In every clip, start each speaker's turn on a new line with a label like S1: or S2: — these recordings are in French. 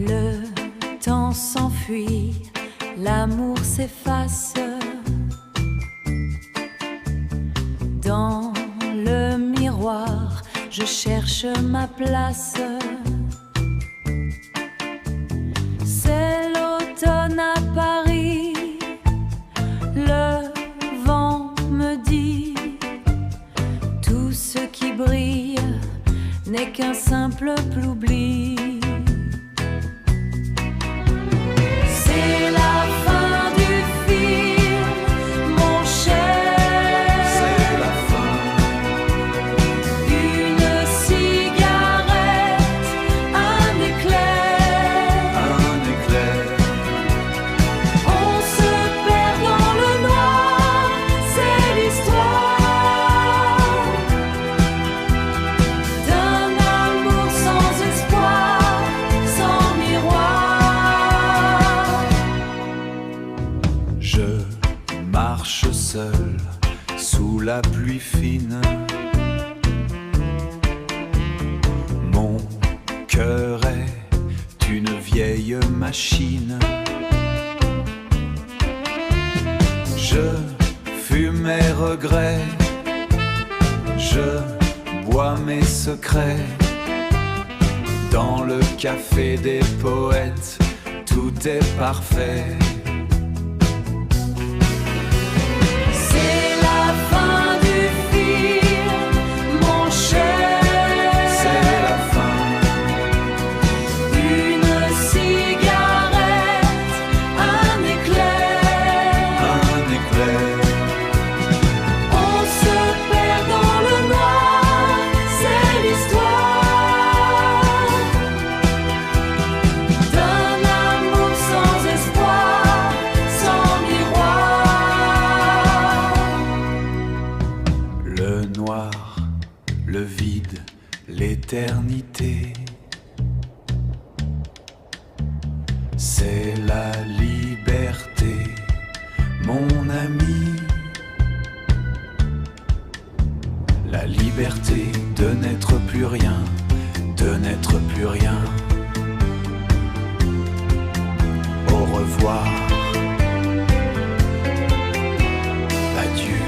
S1: Le temps s'enfuit, l'amour s'efface. Dans le miroir, je cherche ma place. C'est l'automne à Paris, le vent me dit tout ce qui brille n'est qu'un simple ploubli. C'est la fin du film, mon cher.
S2: C'est la fin.
S1: Une cigarette, un éclair.
S2: Un éclair.
S1: On se perd dans le noir, c'est l'histoire d'un amour sans espoir, sans miroir.
S2: Je marche seul sous la pluie fine. Mon cœur est une vieille machine. Je fume mes regrets, je bois mes secrets. Dans le café des poètes, tout est parfait.
S1: C'est la fin du film, mon cher.
S2: C'est la fin.
S1: Une cigarette, un éclair.
S2: Un éclair.
S1: On se perd dans le noir, c'est l'histoire d'un amour sans espoir, sans miroir.
S2: Le noir, le vide, l'éternité. C'est la liberté, mon ami. La liberté de n'être plus rien, de n'être plus rien. Au revoir. Adieu.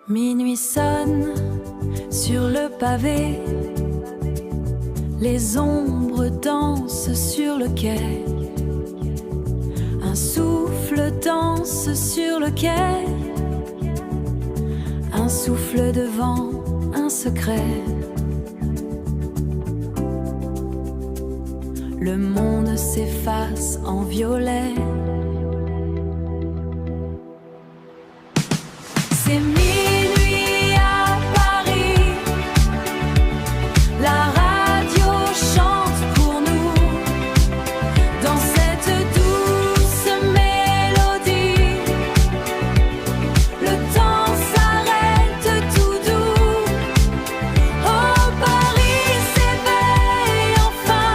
S1: Minuit sonne sur le pavé, les ombres dansent sur le quai. Un souffle danse sur le quai, un souffle de vent, un secret. Le monde s'efface en violet. C'est minuit à Paris, la radio chante pour nous dans cette douce mélodie. Le temps s'arrête tout doux. Oh, Paris s'éveille enfin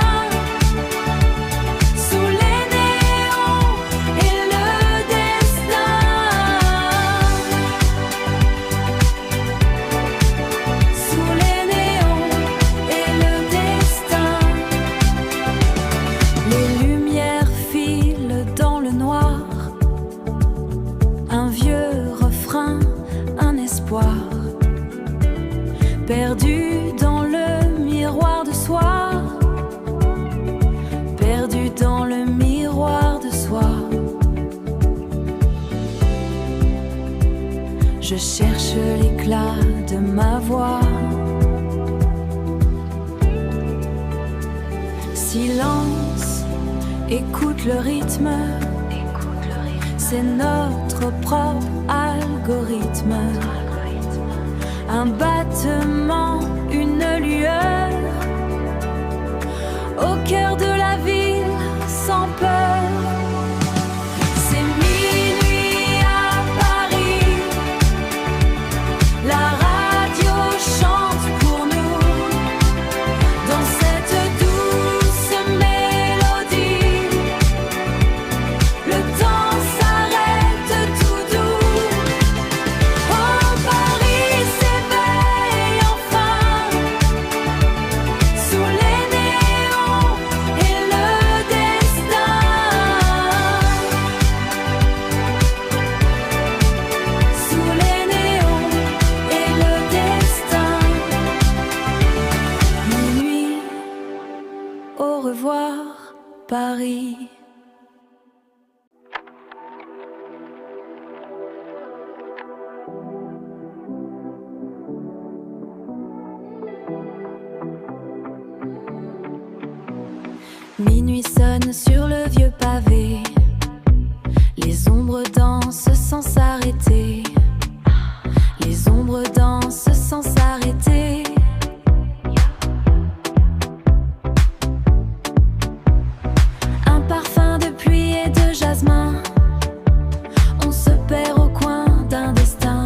S1: sous les néons et le destin. Sous les néons et le destin. Les lumières filent dans le noir. Un vieux refrain, un espoir. Perdu dans le miroir de soi. Perdu dans le miroir de soi. Je cherche l'éclat de ma voix. Silence, écoute le rythme. C'est notre propre algorithme. Un battement, une lueur. Au cœur de la ville, sans peur. C'est minuit à Paris. Minuit sonne sur le vieux pavé. Les ombres dansent sans s'arrêter. Les ombres dansent sans s'arrêter. Un parfum de pluie et de jasmin. On se perd au coin d'un destin.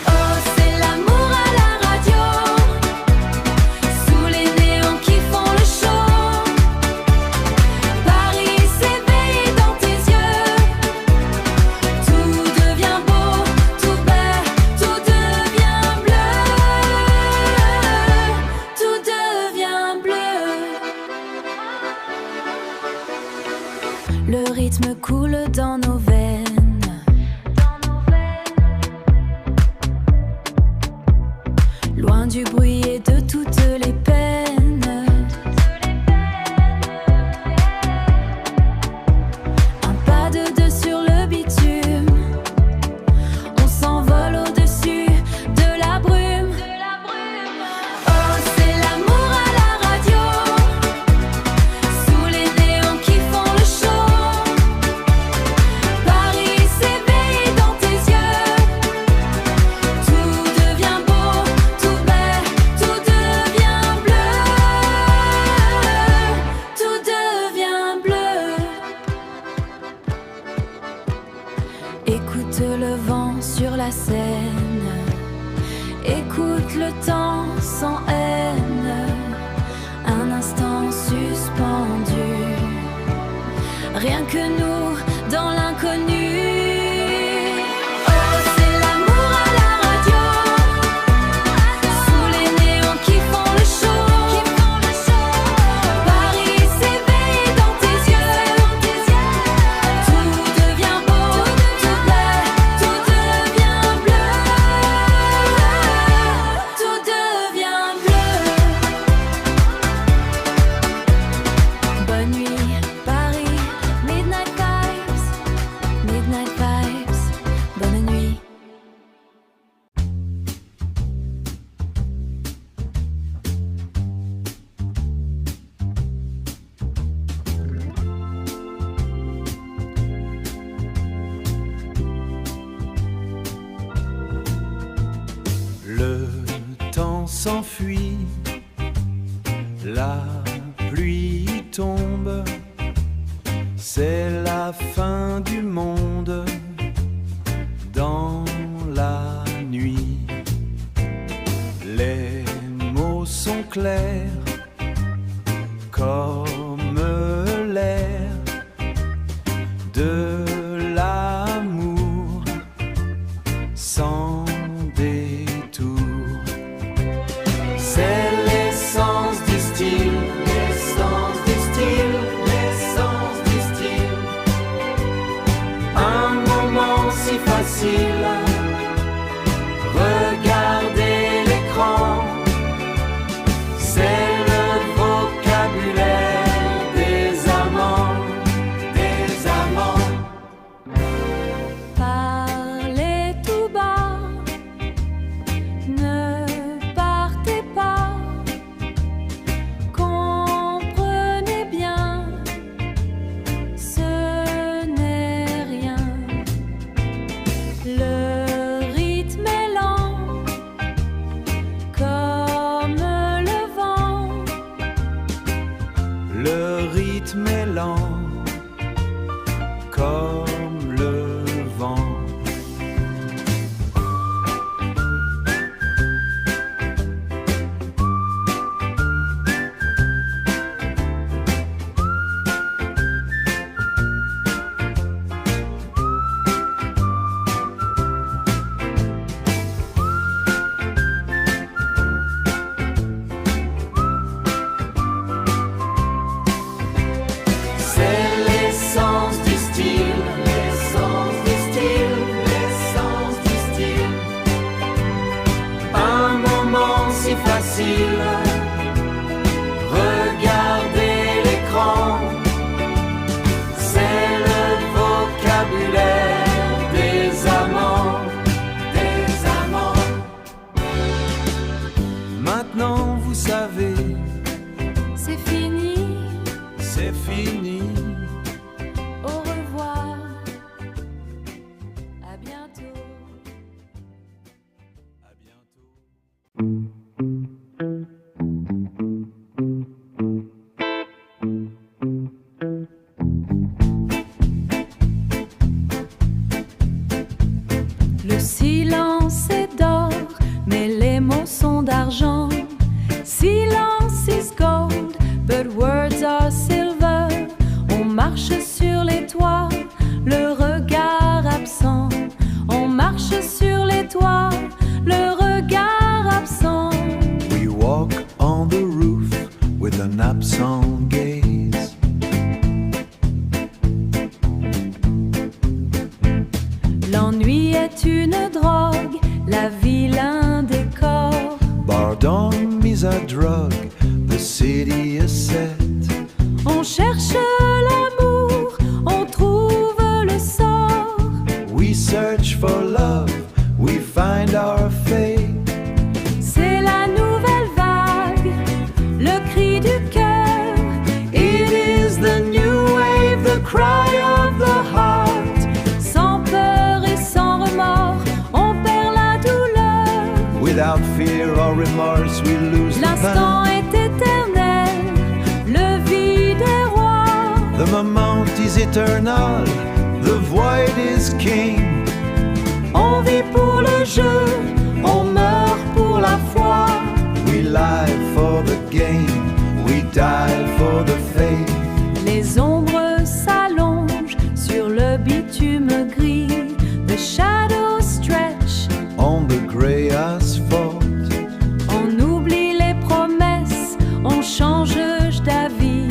S1: Oh, c'est l'amour à la radio. Sous les néons qui font le show. Paris s'éveille dans tes yeux. Tout devient beau, tout belle, tout devient bleu. Tout devient bleu. Le rythme coule dans nos veines. Loin du bruit et de toutes les peines. Un pas de deux sur le bitume. On s'envole au-dessus de la brume. Oh, c'est l'amour à la radio. Sous les néons qui font le show. Paris s'éveille dans tes yeux. Tout devient beau, tout belle, tout devient bleu. Tout devient bleu. Écoute le vent sur la Seine. Écoute le temps sans haine. Un instant suspendu. Rien que nous dans l'inconnu. Oh, c'est l'amour à la radio. Sous les néons qui font le show. Paris s'éveille dans tes yeux. Tout devient beau, tout belle, tout devient bleu. Tout devient bleu. Bonne nuit, Paris, Midnight Vibes, Midnight Vibes, bonne nuit.
S2: Le temps s'enfuit, la pluie tombe, c'est la fin du monde dans la nuit. Les mots sont clairs comme l'air de l'amour sans détour. C'est l'essence du style, l'essence du style, l'essence du style. Un moment si facile, regardez l'écran. C'est le vocabulaire des amants, des amants.
S1: Parlez tout bas, ne partez pas. Comprenez bien, ce n'est rien. Le L'ennui est une drogue, la vie l'un décor.
S3: Boredom is a drug, the city is set.
S1: On cherche l'amour, on trouve le sort.
S3: We search for love, we find our fate.
S1: C'est la nouvelle vague, le cri du cœur.
S3: It is the new wave, the cry of the heart.
S1: Sans peur et sans remords, on perd la douleur.
S3: Without fear or remorse, we lose the
S1: L'instant
S3: pain.
S1: est éternel, le vide est roi.
S3: The moment is eternal, the void is king.
S1: On vit pour le jeu, on meurt pour la foi.
S3: We live for the game, we die for the faith.
S1: Les ombres s'allongent sur le bitume gris. The shadows stretch.
S3: On the grey asphalt,
S1: On oublie les promesses, on change d'avis.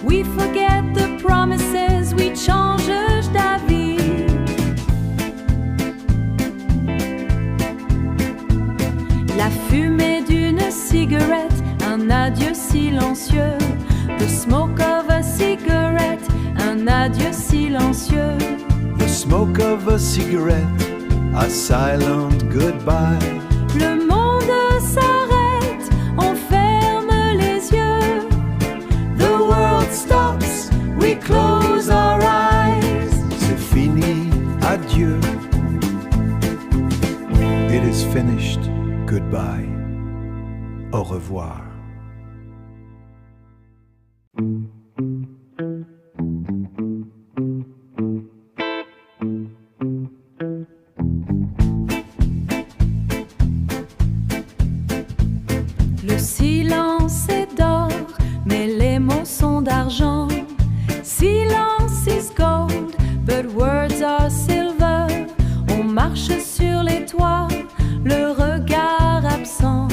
S1: We forget the promises, we change d'avis. La fumée d'une cigarette, un adieu silencieux. The smoke of a cigarette, un adieu silencieux.
S3: the smoke of a cigarette, a silent goodbye.
S1: Le monde s'arrête, on ferme les yeux.
S3: The world stops, we close our eyes. C'est fini, adieu. It is finished, goodbye. Au revoir.
S1: Le silence est d'or, mais les mots sont d'argent. Silence is gold, but words are silver. On marche sur les toits, le regard absent.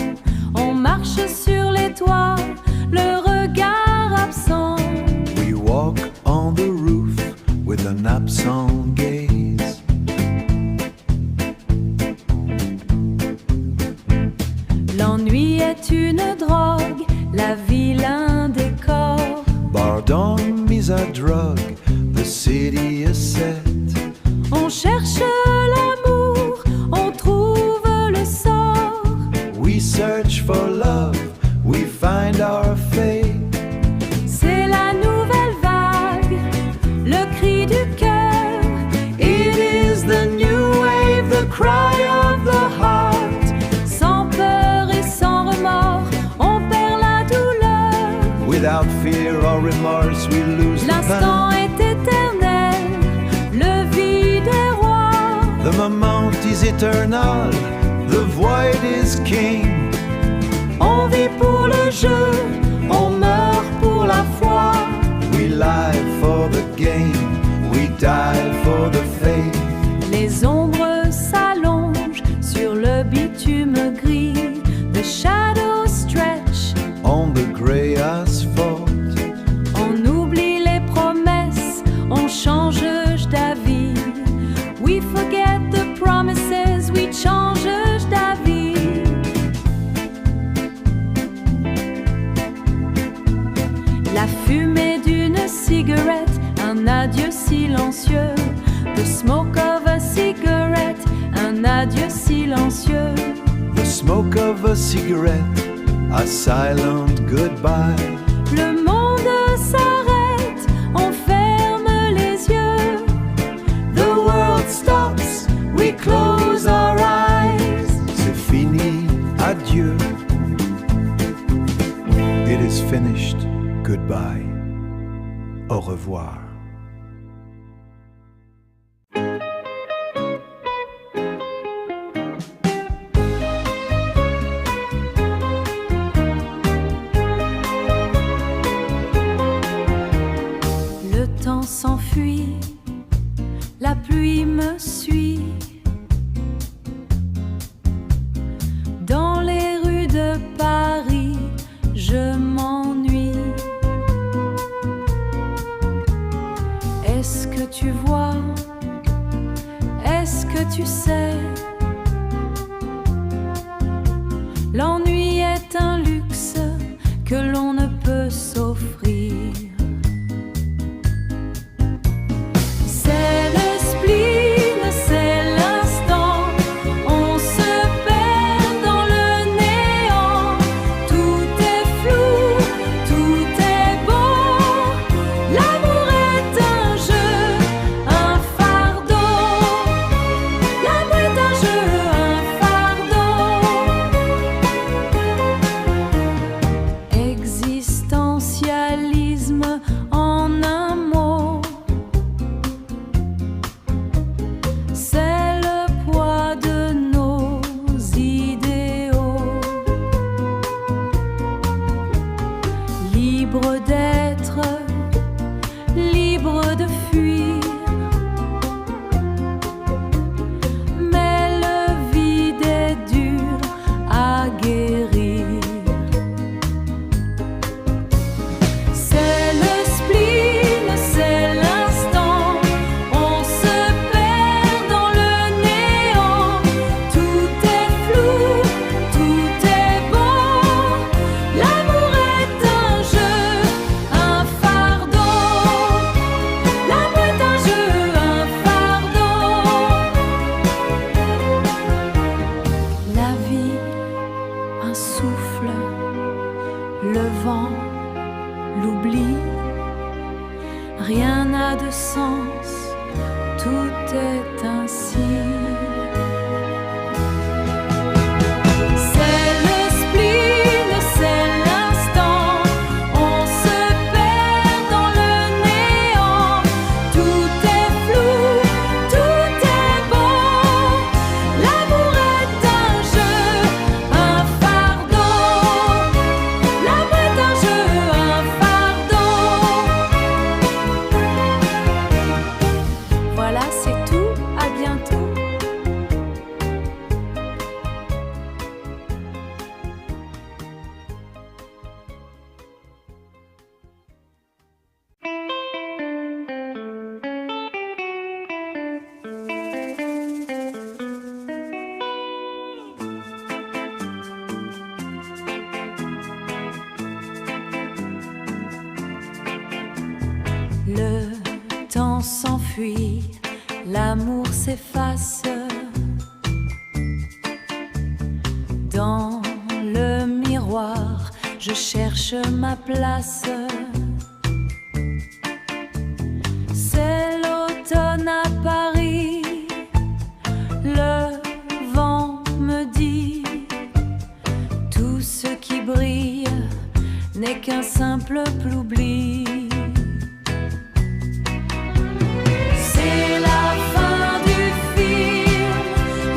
S1: On marche sur les toits, le regard absent.
S3: We walk on the roof with an absent gaze.
S1: L'ennui est une drogue, la vie l'un décor.
S3: Boredom is a drug, the city is set.
S1: On cherche l'amour, on trouve le sort.
S3: We search for love, we find our fate.
S1: C'est la nouvelle vague, le cri du cœur.
S3: It is the new wave, the cry of the heart.
S1: Sans peur et sans remords, on perd la douleur.
S3: Without fear or remorse, we lose the
S1: L'instant
S3: pain.
S1: est éternel, le vide est roi.
S3: The moment is eternal, the void is king.
S1: On vit pour le jeu, on meurt pour la foi.
S3: We live for the game, we die for the faith.
S1: Les ombres s'allongent sur le bitume gris. The shadows stretch.
S3: On the grey asphalt,
S1: On oublie les promesses, on change d'avis. We forget the promises, we change d'avis. La fumée d'une cigarette, un adieu silencieux. The smoke of a cigarette, un adieu silencieux.
S3: the smoke of a cigarette, a silent goodbye.
S1: Le monde s'arrête, on ferme les yeux.
S3: The world stops, we close our eyes. C'est fini, adieu. It is finished, goodbye. Au revoir.
S1: Le temps s'enfuit, la pluie me suit. Dans les rues de Paris, je m'ennuie. Est-ce que tu vois? tu sais, l'ennui est un luxe que l'on ne peut s'offrir. C'est le spleen, c'est l'instant, on se perd dans le néant. Tout est flou, tout est beau, l'amour est un jeu, un fardeau. L'amour est un jeu, un fardeau. Existentialisme en un mot, c'est le poids de nos idéaux. Libre d'être, libre de fuir, mais le vide est dur à guérir. C'est le spleen, c'est l'instant, on se perd dans le néant. Tout est flou, tout est beau, l'amour est un jeu, un fardeau. L'amour est un jeu, un fardeau. La vie, un souffle, le vent, l'oubli, rien n'a de sens, tout est ainsi. C'est le spleen, c'est l'instant, on se perd dans le néant. Tout est flou, tout est beau, l'amour est un jeu, un fardeau. L'amour est un jeu, un fardeau. Voilà, c'est tout, à bientôt. Le temps s'enfuit, l'amour s'efface. Dans le miroir, je cherche ma place. C'est l'automne à Paris, le vent me dit tout ce qui brille n'est qu'un simple ploubli. C'est la fin du film,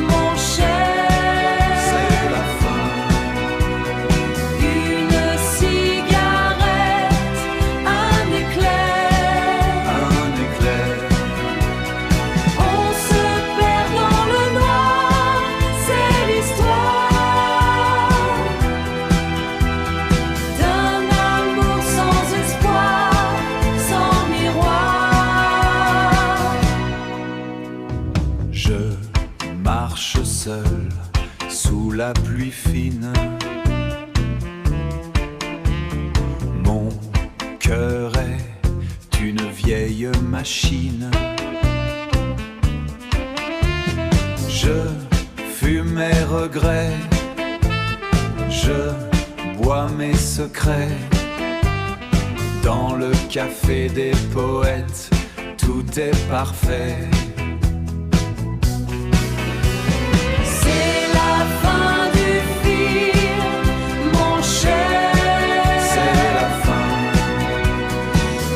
S1: mon cher.
S3: C'est la fin,
S1: Une cigarette, un éclair.
S3: un éclair.
S1: On se perd dans le noir, c'est l'histoire d'un amour sans espoir, sans miroir.
S3: Je marche seul sous la pluie fine. Mon cœur est une vieille machine. Je fume mes regrets, je bois mes secrets. Dans le café des poètes, tout est parfait.
S1: C'est la fin du film, mon cher.
S3: C'est la fin,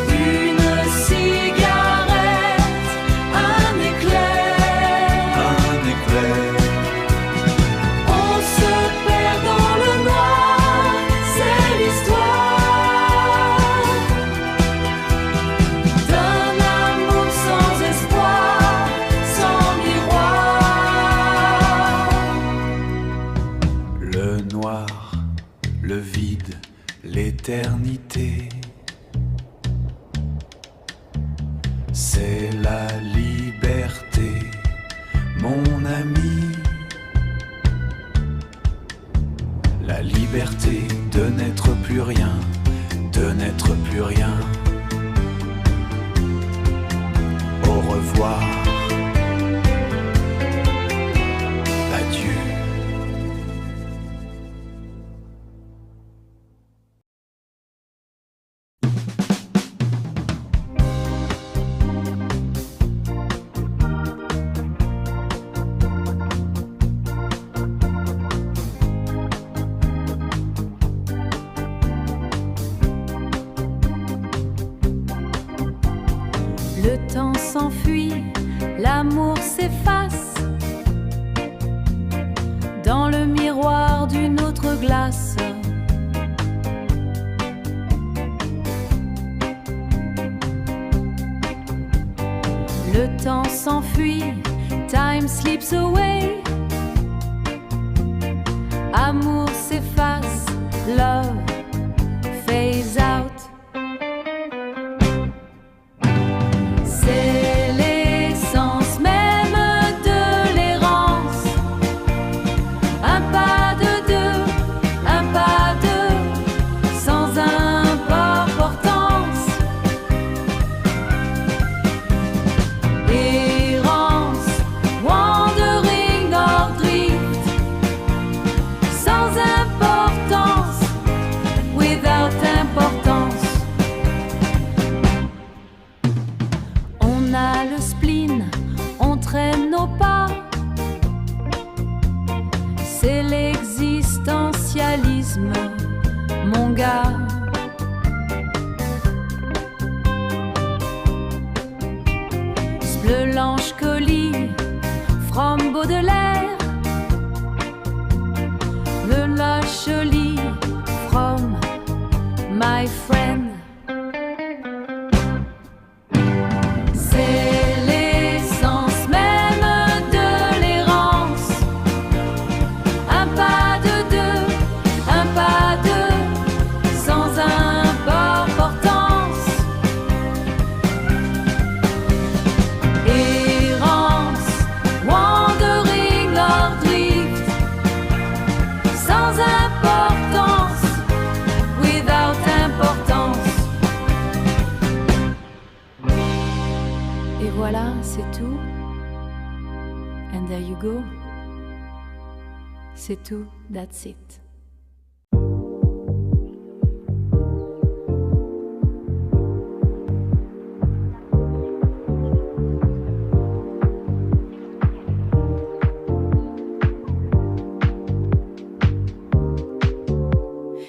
S1: Une cigarette, un éclair.
S3: un éclair.
S1: On se perd dans le noir, c'est l'histoire d'un amour sans espoir, sans miroir.
S3: Le noir, le vide, l'éternité. C'est la liberté, mon ami. La liberté de n'être plus rien, de n'être plus rien. Au revoir. Adieu.
S1: Le temps s'enfuit, l'amour s'efface dans le miroir d'une autre glace. Le temps s'enfuit, time slips away. Amour s'efface, love phase out. C'est l'essence même de l'errance. Un pas de deux, un pas deux, sans importance. Errance, wandering or drift, sans importance, without importance. On a le spleen, on traîne nos pas. C'est l'existentialisme, mon gars. Blanche colis, from Baudelaire. Le lâche-lit, from my friend. C'est l'essence même de l'errance. Un pas de deux, un pas deux, sans importance. Errance, wandering or drift, sans importance, without importance. Et voilà, c'est tout. And there you go. C'est tout, that's it.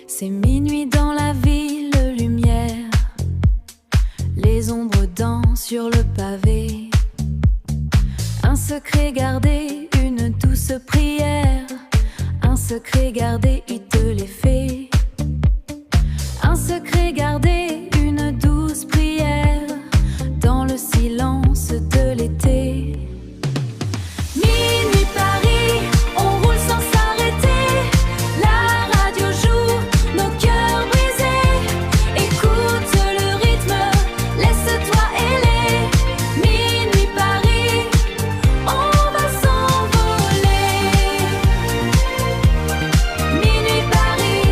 S1: C'est minuit dans la ville, lumière. Les ombres dansent sur le pavé. Un secret gardé, une douce prière. Un secret gardé, il te l'est fait. Un secret gardé, une douce prière. Dans le silence de l'été. Minuit Paris, on roule sans s'arrêter. La radio joue, nos cœurs brisés. Écoute le rythme, laisse-toi ailer. Minuit Paris, on va s'envoler. Minuit Paris.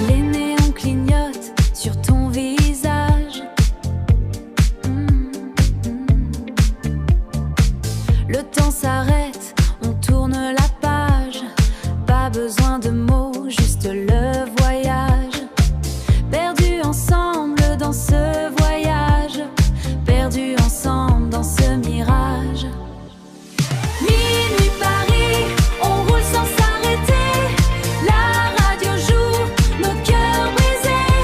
S1: Les néons clignotent sur ton visage. Le temps s'arrête, on tourne la page. Pas besoin de mots, juste le voyage. Perdu ensemble dans ce voyage. Perdu ensemble dans ce mirage. Minuit Paris, on roule sans s'arrêter. La radio joue, nos cœurs brisés.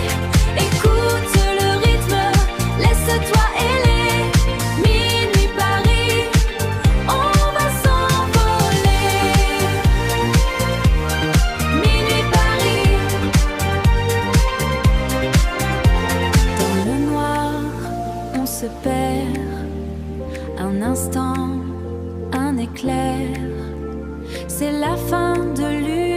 S1: Écoute le rythme, laisse-toi ailer. Minuit Paris, on va s'envoler. Minuit Paris. Dans le noir, on se perd. Un instant, un éclair. C'est la fin de l'une.